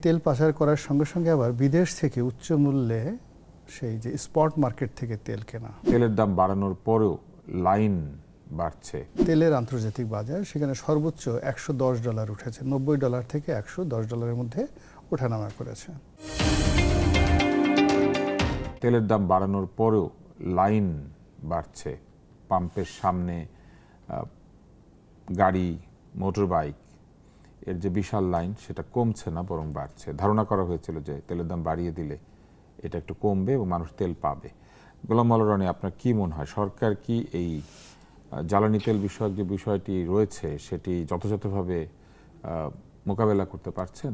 তেল পাচার করার সঙ্গে সঙ্গে আবার বিদেশ থেকে উচ্চ মূল্যে সেই যে স্পট মার্কেট থেকে তেল কেনা। তেলের দাম বাড়ানোর পরেও লাইন বাড়ছে। তেলের আন্তর্জাতিক বাজার সেখানে সর্বোচ্চ $110 উঠেছে, $90 থেকে $110 মধ্যে ওঠানামা করেছে। তেলের দাম বাড়ানোর পরেও লাইন বাড়ছে। পাম্পের সামনে গাড়ি, মোটর বাইক এর যে বিশাল লাইন সেটা কমছে না, বরং বাড়ছে। ধারণা করা হয়েছিল যে তেলের দাম বাড়িয়ে দিলে এটা একটু কমবে এবং মানুষ তেল পাবে। গোলাম মাওলা রনি, আপনার কি মনে হয়, সরকার কি এই জ্বালানি তেল বিষয়ক যে বিষয়টি রয়েছে সেটি যথাযথভাবে মোকাবেলা করতে পারছেন?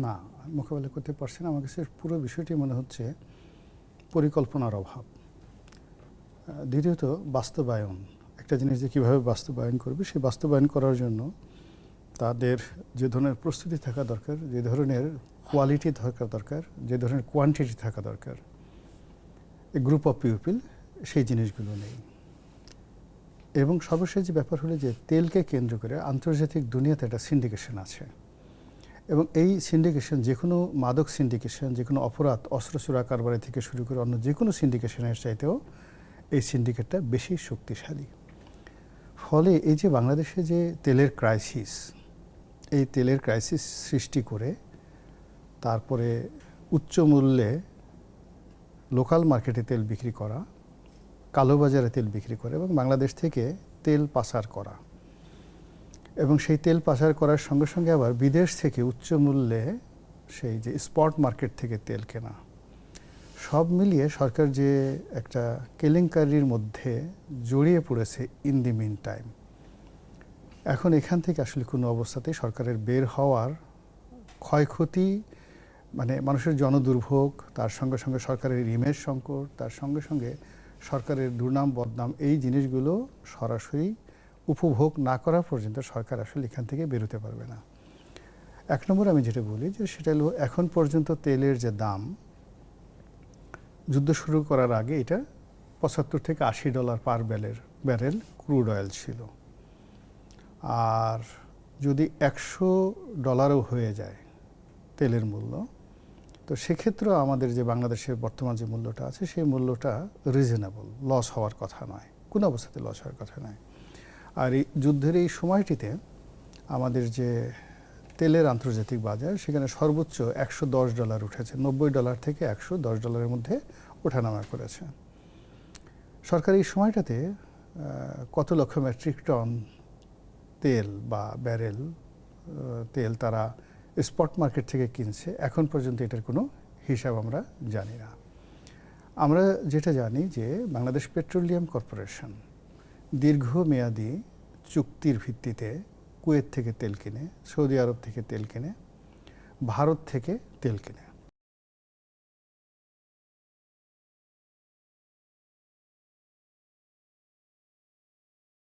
না, মোকাবেলা করতে পারছে না। আমার কাছে পুরো বিষয়টি মনে হচ্ছে পরিকল্পনার অভাব। দ্বিতীয়ত বাস্তবায়ন, একটা জিনিস যে কীভাবে বাস্তবায়ন করবে, সেই বাস্তবায়ন করার জন্য তাদের যে ধরনের প্রস্তুতি থাকা দরকার, যে ধরনের কোয়ালিটি থাকা দরকার, যে ধরনের কোয়ান্টিটি থাকা দরকার, এ গ্রুপ অফ পিপল সেই জিনিসগুলো নেই। এবং সর্বশেষ যে ব্যাপার হলো যে তেলকে কেন্দ্র করে আন্তর্জাতিক দুনিয়াতে একটা সিন্ডিকেশন আছে, এবং এই সিন্ডিকেশন যে কোনো মাদক সিন্ডিকেশন, যে কোনো অপরাধ, অস্ত্র চোরা কারবারি থেকে শুরু করে অন্য যে কোনো সিন্ডিকেশনের চাইতেও এই সিন্ডিকেটটা বেশি শক্তিশালী। ফলে এই যে বাংলাদেশে যে তেলের ক্রাইসিস, এই তেলের ক্রাইসিস সৃষ্টি করে তারপরে উচ্চ মূল্যে লোকাল মার্কেটে তেল বিক্রি করা, কালোবাজারে তেল বিক্রি করে এবং বাংলাদেশ থেকে তেল পাচার করা, এবং সেই তেল পাচার করার সঙ্গে সঙ্গে আবার বিদেশ থেকে উচ্চ মূল্যে সেই যে স্পট মার্কেট থেকে তেল কেনা, সব মিলিয়ে সরকার যে একটা কেলেঙ্কারির মধ্যে জড়িয়ে পড়েছে ইন দি মিন টাইম। এখন এখান থেকে আসলে কোনো অবস্থাতেই সরকারের বের হওয়ার, ক্ষয়ক্ষতি মানে মানুষের জনদুর্ভোগ, তার সঙ্গে সঙ্গে সরকারের ইমেজ সংকট, তার সঙ্গে সঙ্গে সরকারের দুর্নাম বদনাম, এই জিনিসগুলো সরাসরি উপভোগ না করা পর্যন্ত সরকার আসলে এখান থেকে বেরোতে পারবে না। এক নম্বর আমি যেটা বলি যে সেটা হলো এখন পর্যন্ত তেলের যে দাম, যুদ্ধ শুরু করার আগে এটা $75 থেকে $80 পার ব্যারেল ক্রুড অয়েল ছিল। আর যদি $100ও হয়ে যায় তেলের মূল্য, তো সেক্ষেত্রেও আমাদের যে বাংলাদেশের বর্তমান যে মূল্যটা আছে সেই মূল্যটা রিজনেবল, লস হওয়ার কথা নয়, কোনো অবস্থাতে লস হওয়ার কথা নয়। আর এই যুদ্ধের এই সময়টিতে আমাদের যে তেলের আন্তর্জাতিক বাজার সেখানে সর্বোচ্চ $110 উঠেছে, $90 থেকে $110 মধ্যে ওঠানামা করেছে। সরকার এই সময়টাতে কত লক্ষ মেট্রিক টন তেল বা ব্যারেল তেল তারা স্পট মার্কেট থেকে কিনছে, এখন পর্যন্ত এটার কোনো হিসাব আমরা জানি না। আমরা যেটা জানি যে বাংলাদেশ পেট্রোলিয়াম কর্পোরেশন দীর্ঘমেয়াদী চুক্তির ভিত্তিতে কুয়েত থেকে তেল কিনে, সৌদি আরব থেকে তেল কিনে, ভারত থেকে তেল কিনে।